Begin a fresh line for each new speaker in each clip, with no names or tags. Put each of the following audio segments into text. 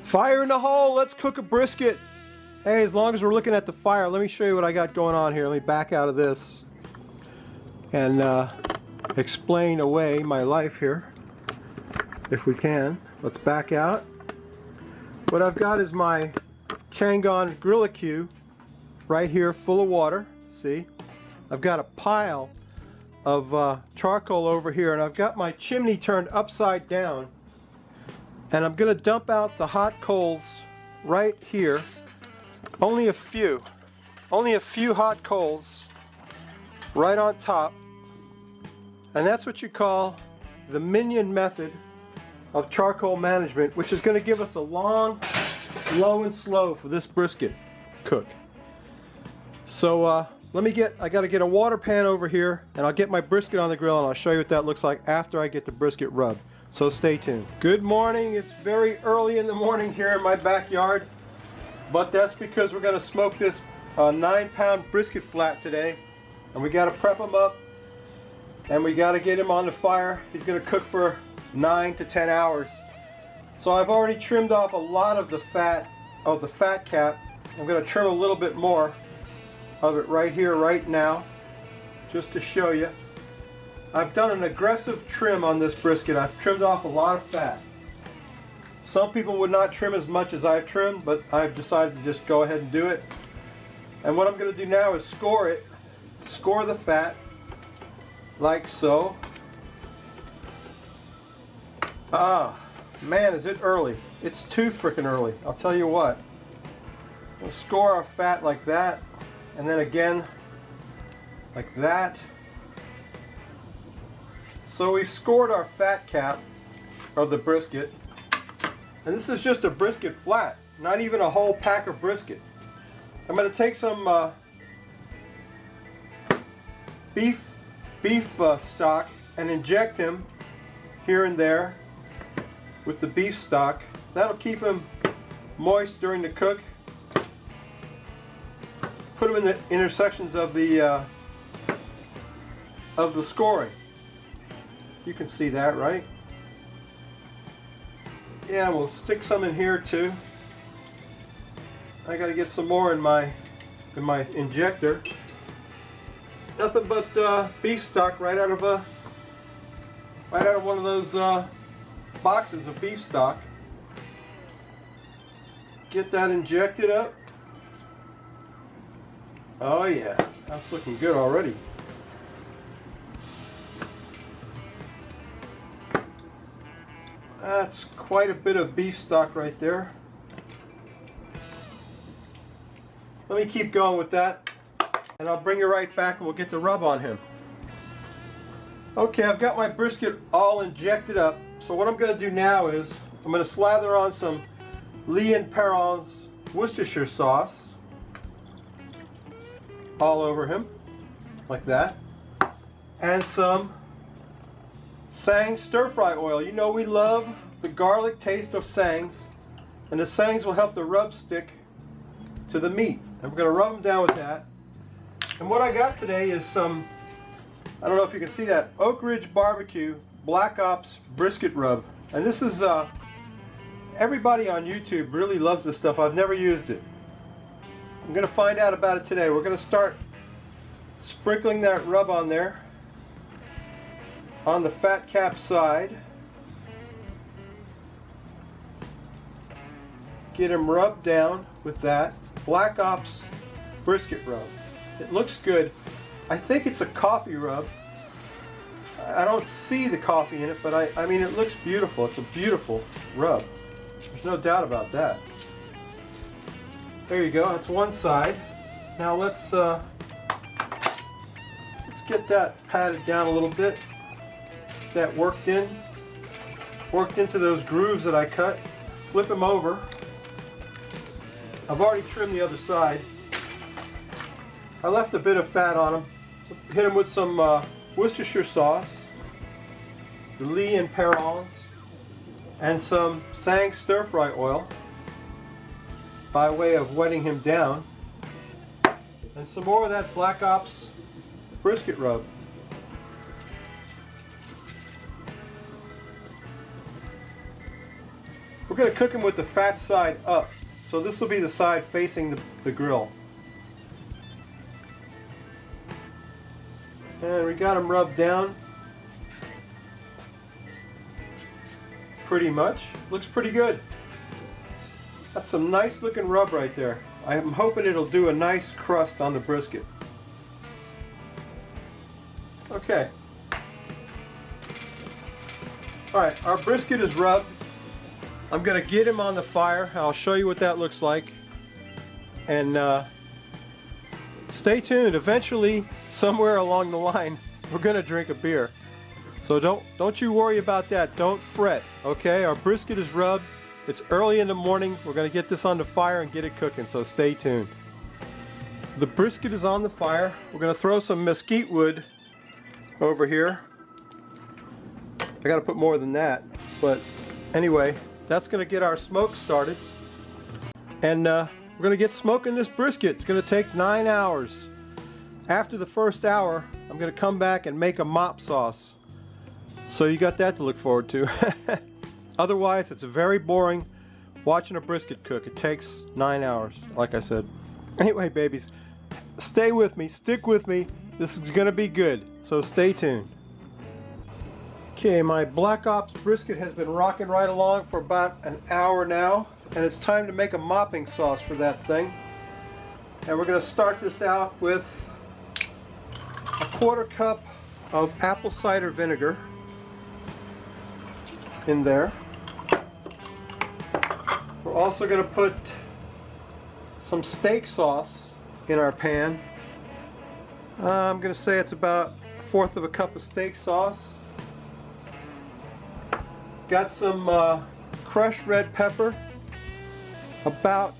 Fire in the hole, let's cook a brisket. Hey, as long as we're looking at the fire, let me show you what I got going on here. Let me back out of this and explain away my life here, if we can. Let's back out. What I've got is my Changon BBQ right here, full of water. See? I've got a pile of charcoal over here, and I've got my chimney turned upside down, and I'm gonna dump out the hot coals right here. Only a few hot coals right on top, and that's what you call the minion method of charcoal management, which is going to give us a long, low and slow for this brisket cook. So I got to get a water pan over here, and I'll get my brisket on the grill, and I'll show you what that looks like after I get the brisket rubbed. So stay tuned. Good morning. It's very early in the morning here in my backyard, but that's because we're going to smoke this 9-pound brisket flat today, and we got to prep him up, and we got to get him on the fire. He's going to cook for 9 to 10 hours. So I've already trimmed off a lot of the fat cap. I'm going to trim a little bit more of it right here, right now, just to show you. I've done an aggressive trim on this brisket. I've trimmed off a lot of fat. Some people would not trim as much as I've trimmed, but I've decided to just go ahead and do it. And what I'm going to do now is score it. Score the fat, like so. Ah, man, is it early. It's too freaking early. I'll tell you what. We'll score our fat like that, and then again, like that. So we've scored our fat cap of the brisket. And this is just a brisket flat, not even a whole pack of brisket. I'm going to take some beef stock and inject him here and there with the beef stock. That'll keep him moist during the cook. Put him in the intersections of the scoring. You can see that, right? Yeah, we'll stick some in here too. I got to get some more in my injector. Nothing but beef stock right out of one of those boxes of beef stock. Get that injected up. Oh yeah, that's looking good already. That's quite a bit of beef stock right there. Let me keep going with that, and I'll bring you right back and we'll get the rub on him. Okay, I've got my brisket all injected up. So what I'm going to do now is I'm going to slather on some Lea & Perrins Worcestershire sauce all over him, like that, and some Sang stir-fry oil. You know we love the garlic taste of Sangs, and the Sangs will help the rub stick to the meat. I'm going to rub them down with that. And what I got today is some, I don't know if you can see that, Oakridge BBQ Black Ops Brisket Rub. And this is, everybody on YouTube really loves this stuff. I've never used it. I'm going to find out about it today. We're going to start sprinkling that rub on there, on the fat cap side. Get him rubbed down with that Black Ops Brisket Rub. It looks good. I think it's a coffee rub. I don't see the coffee in it, but I mean it looks beautiful. It's a beautiful rub. There's no doubt about that. There you go. That's one side. Now let's get that patted down a little bit. That worked into those grooves that I cut. Flip them over. I've already trimmed the other side. I left a bit of fat on them. Hit them with some Worcestershire sauce, the Lea & Perrins, and some Sang stir-fry oil by way of wetting him down, and some more of that Black Ops brisket rub. We're going to cook them with the fat side up. So this will be the side facing the grill. And we got them rubbed down. Pretty much. Looks pretty good. That's some nice looking rub right there. I'm hoping it'll do a nice crust on the brisket. Okay. Alright, our brisket is rubbed. I'm going to get him on the fire. I'll show you what that looks like. And stay tuned. Eventually, somewhere along the line, we're going to drink a beer. So don't you worry about that. Don't fret. Okay, our brisket is rubbed. It's early in the morning. We're going to get this on the fire and get it cooking. So stay tuned. The brisket is on the fire. We're going to throw some mesquite wood over here. I got to put more than that. But anyway, that's going to get our smoke started. And we're going to get smoking this brisket. It's going to take 9 hours. After the first hour, I'm going to come back and make a mop sauce. So you got that to look forward to. Otherwise, it's very boring watching a brisket cook. It takes 9 hours, like I said. Anyway, babies, stay with me, stick with me. This is going to be good, so stay tuned. Okay, my Black Ops brisket has been rocking right along for about an hour now, and it's time to make a mopping sauce for that thing. And we're going to start this out with a 1/4 cup of apple cider vinegar in there. We're also going to put some steak sauce in our pan. I'm going to say it's about 1/4 cup of steak sauce. Got some crushed red pepper, about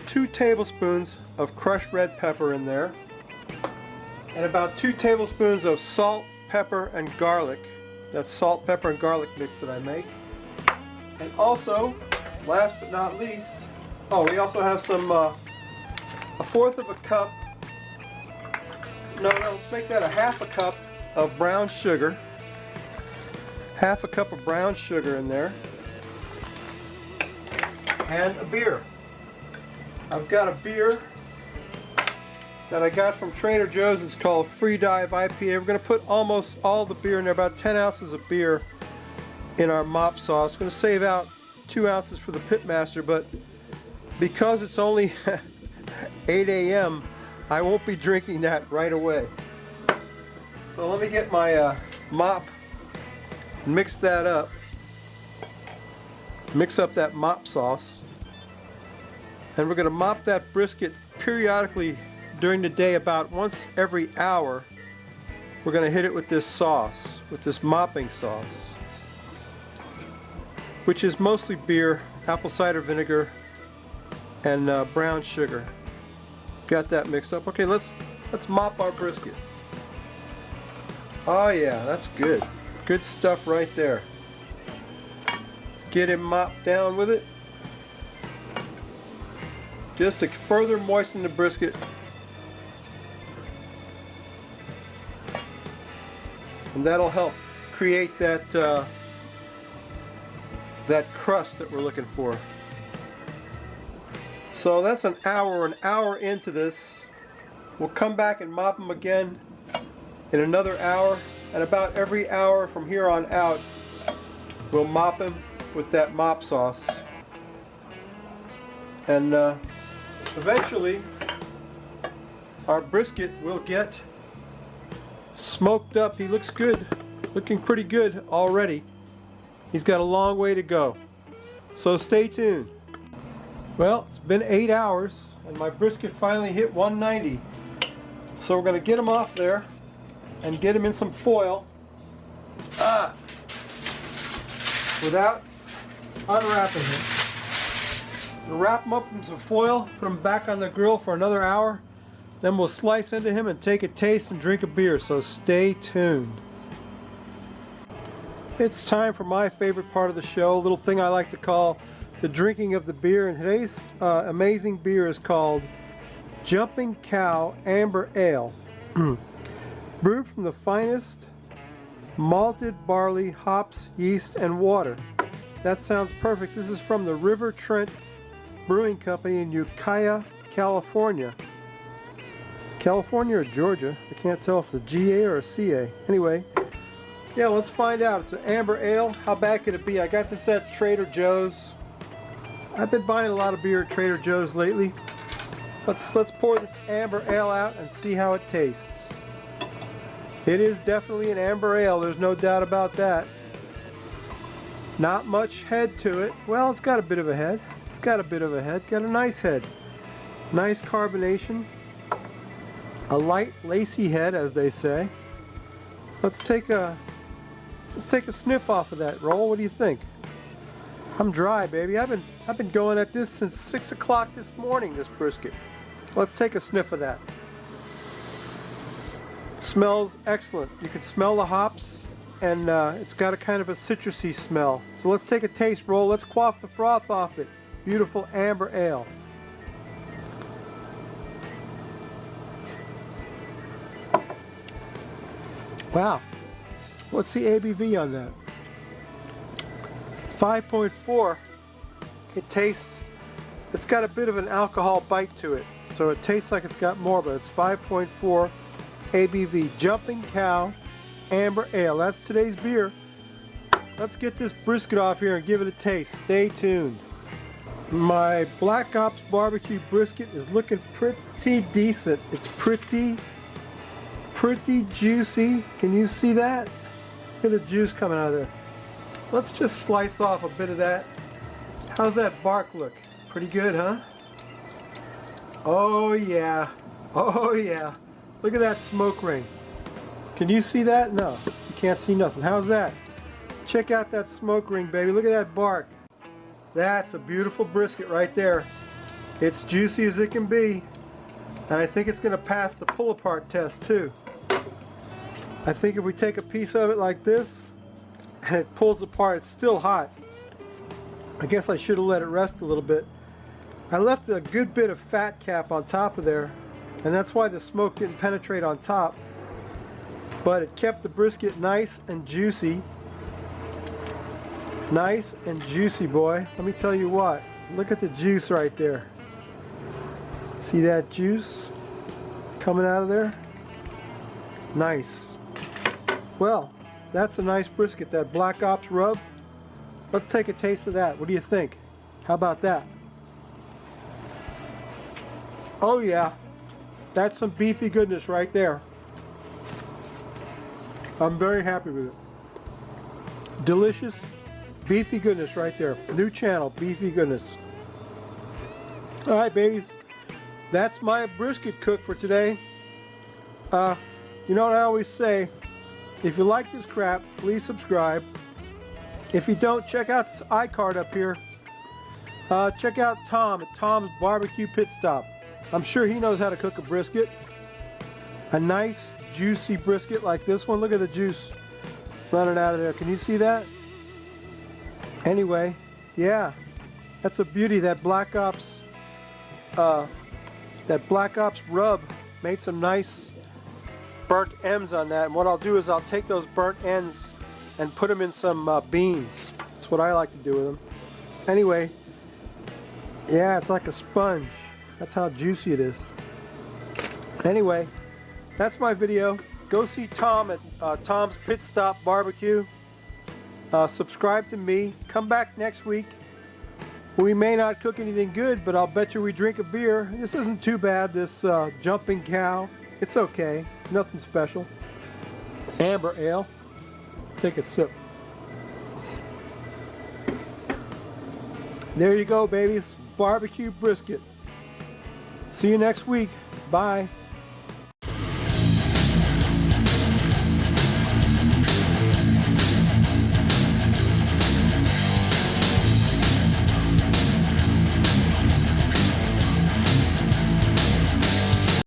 2 tablespoons of crushed red pepper in there, and about 2 tablespoons of salt, pepper, and garlic. That's salt, pepper, and garlic mix that I make. And also, last but not least, we also have some, a 1/4 cup, no, let's make that a 1/2 cup of brown sugar. 1/2 cup of brown sugar in there. And a beer. I've got a beer that I got from Trader Joe's. It's called Free Dive IPA. We're going to put almost all the beer in there, about 10 ounces of beer in our mop sauce. We're going to save out 2 ounces for the Pitmaster, but because it's only 8 a.m., I won't be drinking that right away. So let me get my mop, mix that up, mix up that mop sauce, and we're going to mop that brisket periodically during the day. About once every hour, we're going to hit it with this sauce, with this mopping sauce, which is mostly beer, apple cider vinegar, and brown sugar. Got that mixed up. Okay, let's mop our brisket. Oh yeah, that's good. Good stuff right there. Let's get him mopped down with it, just to further moisten the brisket. And that'll help create that that crust that we're looking for. So that's an hour into this. We'll come back and mop them again in another hour, and about every hour from here on out, we'll mop them with that mop sauce. And eventually, our brisket will get smoked up. He looks good, looking pretty good already. He's got a long way to go. So stay tuned. Well, it's been 8 hours, and my brisket finally hit 190. So we're going to get him off there and get him in some foil without unwrapping him. We'll wrap him up in some foil, put him back on the grill for another hour, then we'll slice into him and take a taste and drink a beer, so stay tuned. It's time for my favorite part of the show, a little thing I like to call the drinking of the beer, and today's amazing beer is called Jumpin Cow Amber Ale. Brewed from the finest malted barley, hops, yeast, and water. That sounds perfect. This is from the River Trent Brewing Company in Ukiah, California. California or Georgia? I can't tell if it's a GA or a CA. Anyway, yeah, let's find out. It's an amber ale. How bad could it be? I got this at Trader Joe's. I've been buying a lot of beer at Trader Joe's lately. Let's pour this amber ale out and see how it tastes. It is definitely an amber ale. There's no doubt about that. Not much head to it. Well, it's got a bit of a head. It's got a bit of a head. Got a nice head. Nice carbonation. A light, lacy head, as they say. Let's take a sniff off of that, Roll. What do you think? I'm dry, baby. I've been going at this since 6 o'clock this morning, this brisket. Let's take a sniff of that. Smells excellent. You can smell the hops, and it's got a kind of a citrusy smell. So let's take a taste, Roll. Let's quaff the froth off it. Beautiful amber ale. Wow. What's the ABV on that? 5.4. It's got a bit of an alcohol bite to it. So it tastes like it's got more, but it's 5.4 ABV. Jumpin Cow Amber Ale. That's today's beer. Let's get this brisket off here and give it a taste. Stay tuned. My Black Ops BBQ Brisket is looking pretty decent. It's pretty juicy. Can you see that? Look at the juice coming out of there. Let's just slice off a bit of that. How's that bark look? Pretty good, huh? Oh yeah. Oh yeah. Look at that smoke ring. Can you see that? No, you can't see nothing. How's that? Check out that smoke ring, baby. Look at that bark. That's a beautiful brisket right there. It's juicy as it can be. And I think it's going to pass the pull apart test too. I think if we take a piece of it like this and it pulls apart, it's still hot. I guess I should have let it rest a little bit. I left a good bit of fat cap on top of there, and that's why the smoke didn't penetrate on top. But it kept the brisket nice and juicy. Nice and juicy, boy. Let me tell you what. Look at the juice right there. See that juice coming out of there? Nice. Well, that's a nice brisket, that Black Ops rub. Let's take a taste of that. What do you think? How about that? Oh yeah, that's some beefy goodness right there. I'm very happy with it. Delicious, beefy goodness right there. New channel, beefy goodness. All right, babies. That's my brisket cook for today. You know what I always say? If you like this crap, please subscribe. If you don't, check out this iCard up here. Check out Tom at Tom's Barbecue Pit Stop. I'm sure he knows how to cook a brisket. A nice, juicy brisket like this one. Look at the juice running out of there. Can you see that? Anyway, yeah, that's a beauty. That Black Ops rub made some nice burnt ends on that. And what I'll do is I'll take those burnt ends and put them in some beans. That's what I like to do with them. Anyway, yeah, it's like a sponge. That's how juicy it is. Anyway, that's my video. Go see Tom at Tom's Pit Stop Barbecue. Subscribe to me. Come back next week. We may not cook anything good, but I'll bet you we drink a beer. This isn't too bad, this Jumpin Cow. It's okay. Nothing special. Amber ale. Take a sip. There you go, babies. Barbecue brisket. See you next week. Bye.